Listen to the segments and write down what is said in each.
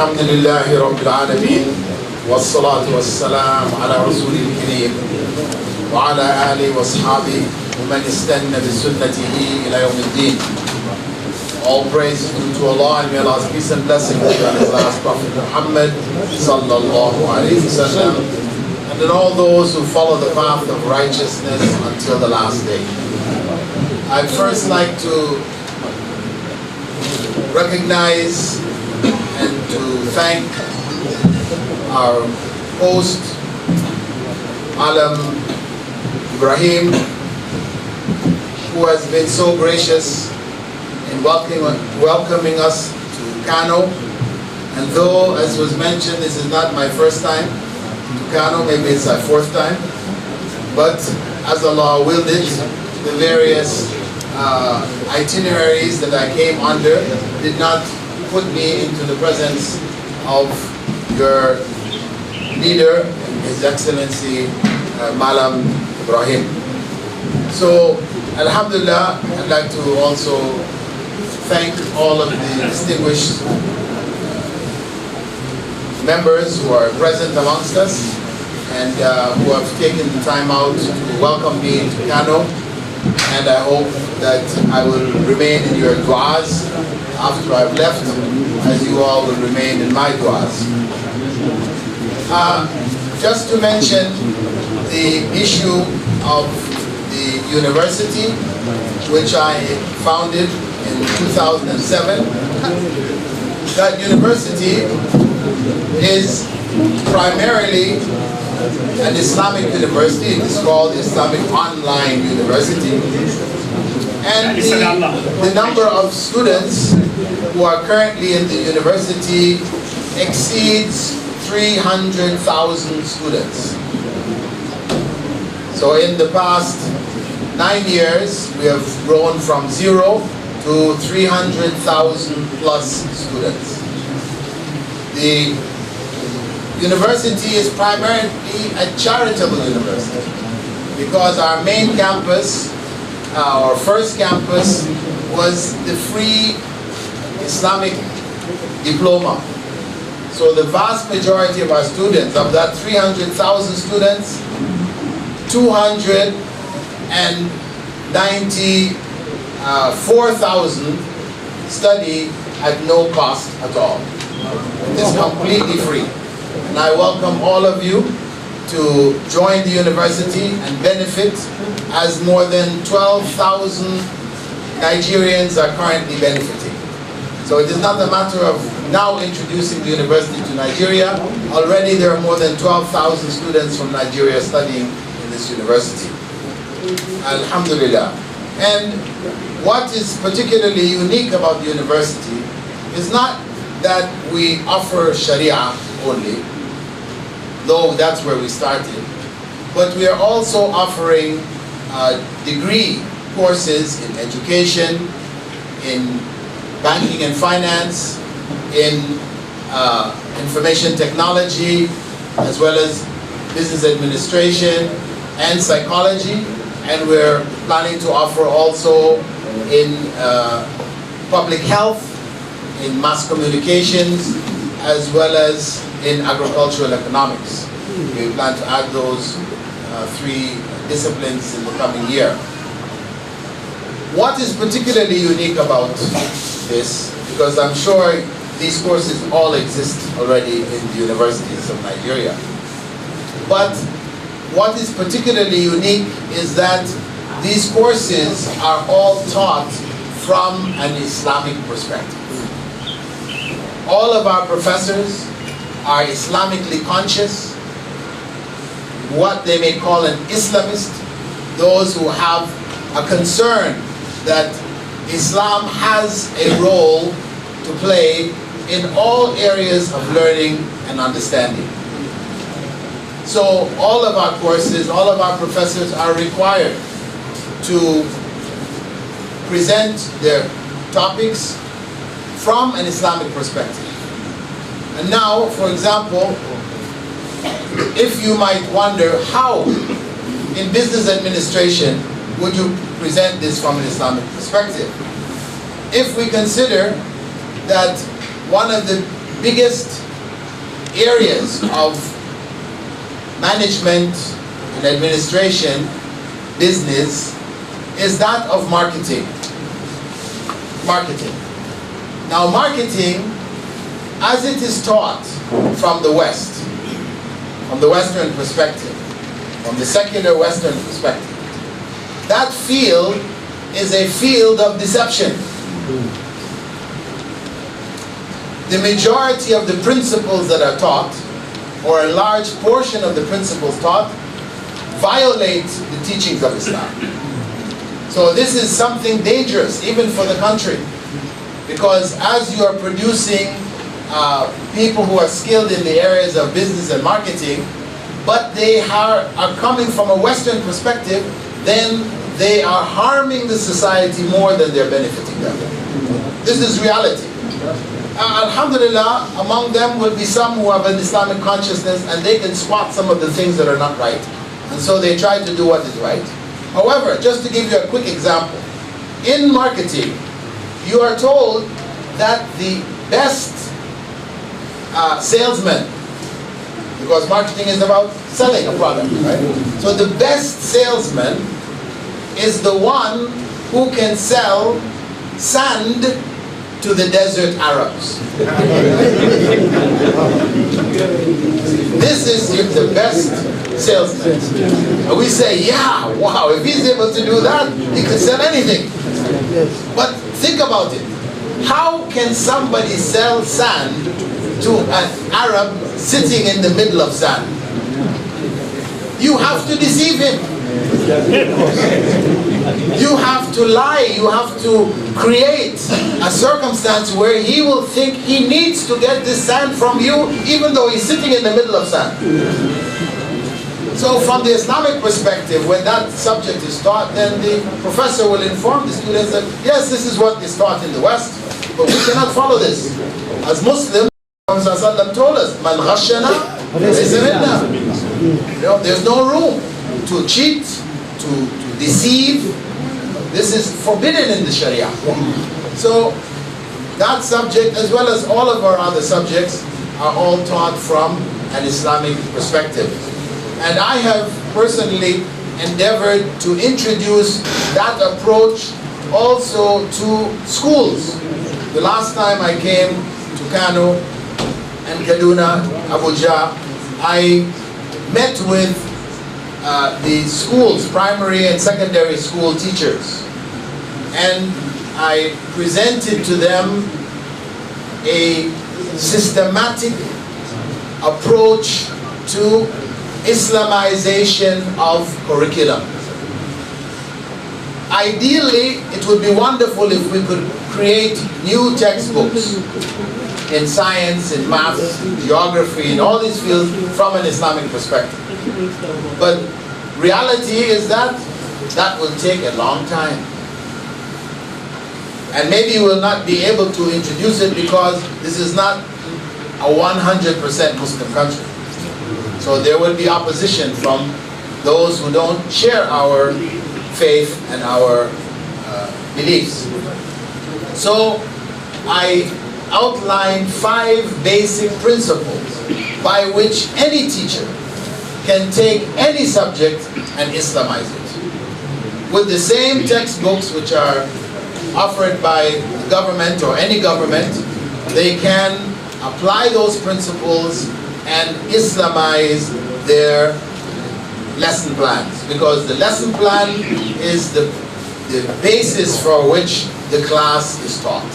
الحمد لله رب العالمين والصلاة والسلام على رسول الكريم وعلى آله وأصحابه ومن استنى بسنته إلى يوم الدين. All praise due to Allah, and may Allah's peace and blessings be on His last Prophet Muhammad sallallahu alayhi wasallam, and then all those who follow the path of righteousness until the last day. I'd first like to recognize and to thank our host, Alam Ibrahim, who has been so gracious in welcoming us to Kano. And though, as was mentioned, this is not my first time to Kano, maybe it's my fourth time, but as Allah willed it, the various itineraries that I came under did not put me into the presence of your leader, His Excellency Malam Ibrahim. So, Alhamdulillah, I'd like to also thank all of the distinguished members who are present amongst us and who have taken the time out to welcome me to Kano. And I hope that I will remain in your du'as after I've left, as you all will remain in my du'as. Just to mention the issue of the university, which I founded in 2007. That university is primarily an Islamic university. It is called Islamic Online University. And the number of students who are currently in the university exceeds 300,000 students. So in the past 9 years, we have grown from 0 to 300,000 plus students. The university is primarily a charitable university because our main campus, our first campus, was the free Islamic diploma. So the vast majority of our students, of that 300,000 students, 294,000 study at no cost at all. It is completely free. And I welcome all of you to join the university and benefit, as more than 12,000 Nigerians are currently benefiting. So it is not a matter of now introducing the university to Nigeria. Already there are more than 12,000 students from Nigeria studying in this university. Alhamdulillah. And what is particularly unique about the university is not that we offer Sharia only, though that's where we started, but we are also offering degree courses in education, in banking and finance, in information technology, as well as business administration and psychology. And we're planning to offer also in public health, in mass communications, as well as in agricultural economics. We plan to add those 3 disciplines in the coming year. What is particularly unique about this, because I'm sure these courses all exist already in the universities of Nigeria, but what is particularly unique is that these courses are all taught from an Islamic perspective. All of our professors are Islamically conscious, what they may call an Islamist, those who have a concern that Islam has a role to play in all areas of learning and understanding. So all of our courses, all of our professors are required to present their topics from an Islamic perspective. And now, for example, if you might wonder how in business administration would you present this from an Islamic perspective? If we consider that one of the biggest areas of management and administration business is that of marketing. Marketing. Now marketing, as it is taught from the West, from the Western perspective, from the secular Western perspective, that field is a field of deception. The majority of the principles that are taught, or a large portion of the principles taught, violate the teachings of Islam. So this is something dangerous, even for the country, because as you are producing people who are skilled in the areas of business and marketing, but they are coming from a Western perspective, then they are harming the society more than they're benefiting them. This is reality. Alhamdulillah, among them will be some who have an Islamic consciousness and they can spot some of the things that are not right. And so they try to do what is right. However, just to give you a quick example, in marketing, you are told that the best salesman, because marketing is about selling a product, right? So the best salesman is the one who can sell sand to the desert Arabs. This is the best salesman. And we say, yeah, wow, if he's able to do that, he can sell anything. But think about it. How can somebody sell sand to an Arab sitting in the middle of sand? You have to deceive him. You have to lie, you have to create a circumstance where he will think he needs to get this sand from you, even though he's sitting in the middle of sand. So from the Islamic perspective, when that subject is taught, then the professor will inform the students that, yes, this is what is taught in the West, but we cannot follow this. As Muslims, Prophet told us, Man ghashana laysa minna. There's no room to cheat, to deceive. This is forbidden in the Sharia. So that subject, as well as all of our other subjects, are all taught from an Islamic perspective. And I have personally endeavored to introduce that approach also to schools. The last time I came to Kano and Kaduna, Abuja, I met with the schools, primary and secondary school teachers, and I presented to them a systematic approach to Islamization of curriculum. Ideally, it would be wonderful if we could create new textbooks in science, in math, geography, in all these fields from an Islamic perspective. But reality is that that will take a long time. And maybe we will not be able to introduce it because this is not a 100% Muslim country. So there will be opposition from those who don't share our faith and our beliefs. So I outlined 5 basic principles by which any teacher can take any subject and Islamize it. With the same textbooks which are offered by the government or any government, they can apply those principles and Islamize their lesson plans, because the lesson plan is the basis for which the class is taught.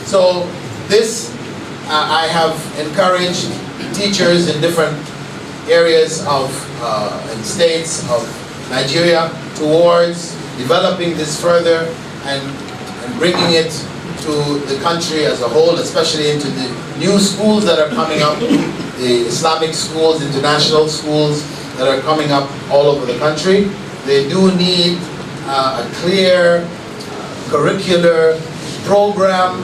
So this, I have encouraged teachers in different areas of and states of Nigeria towards developing this further and bringing it to the country as a whole, especially into the new schools that are coming up, the Islamic schools, international schools that are coming up all over the country. They do need a clear curricular program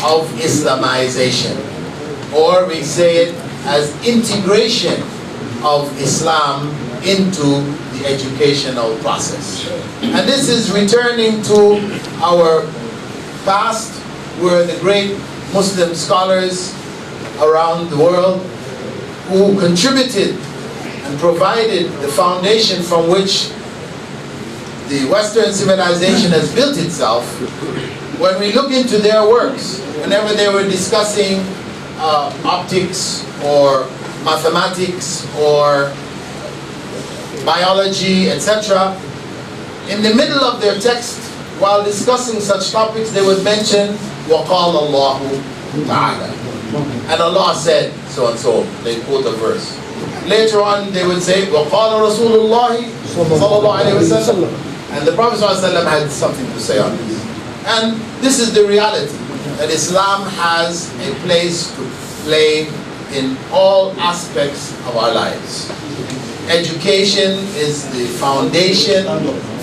of Islamization, or we say it as integration of Islam into the educational process. And this is returning to our past, where the great Muslim scholars around the world who contributed and provided the foundation from which the Western civilization has built itself. When we look into their works, whenever they were discussing optics or mathematics or biology, etc., in the middle of their text, while discussing such topics, they would mention وَقَالَ اللَّهُ تَعَالَى, and Allah said so and so. They quote a verse. Later on they would say وَقَالَ رَسُولُ اللَّهِ صَلَّى اللَّهُ عَلَيْهِ وَسَلَّمَ, and the Prophet ﷺ had something to say on this. And this is the reality, that Islam has a place to play in all aspects of our lives. Education is the foundation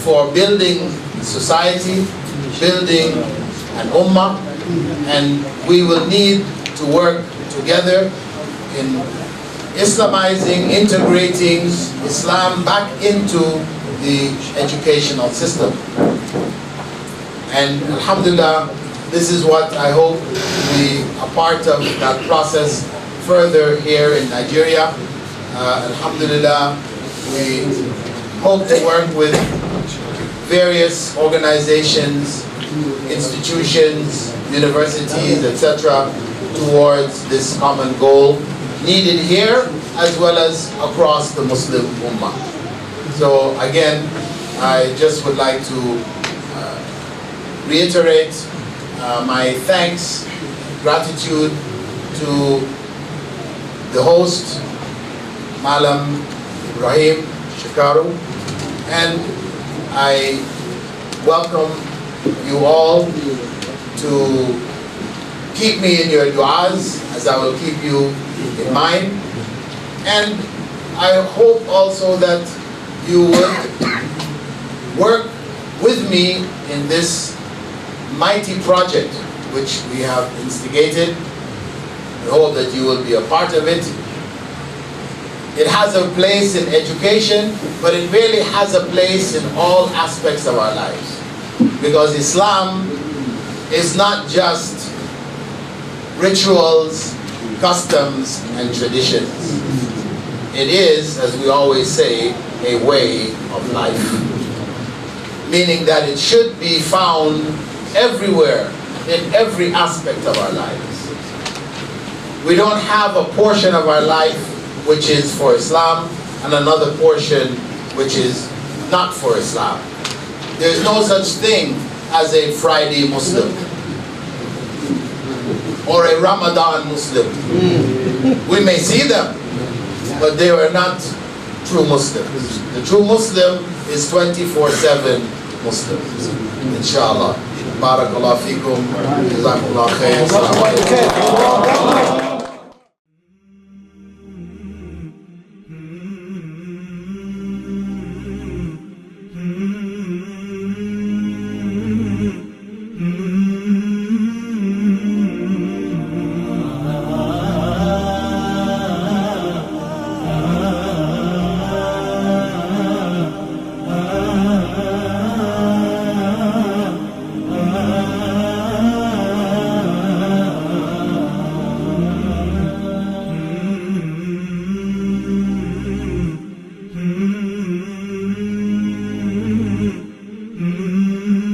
for building society, building an ummah, and we will need to work together in Islamizing, integrating Islam back into the educational system. And alhamdulillah, this is what I hope to be a part of that process further here in Nigeria. Alhamdulillah, we hope to work with various organizations, institutions, universities, etc., towards this common goal, needed here as well as across the Muslim Ummah. So again, I just would like to reiterate my thanks, gratitude to the host, Malam Ibrahim Shikaru, and I welcome you all to keep me in your du'as, as I will keep you in mind. And I hope also that you would work with me in this mighty project which we have instigated. I hope that you will be a part of it. It has a place in education, but it really has a place in all aspects of our lives. Because Islam is not just rituals, customs, and traditions. It is, as we always say, a way of life. Meaning that it should be found everywhere, in every aspect of our lives. We don't have a portion of our life which is for Islam and another portion which is not for Islam. There's no such thing as a Friday Muslim or a Ramadan Muslim. We may see them, but they are not true Muslims. The true Muslim is 24/7 Muslims. Inshallah. Barakallahu feekum. Jazakumullah khair. Assalamu alaikum. Mm-hmm.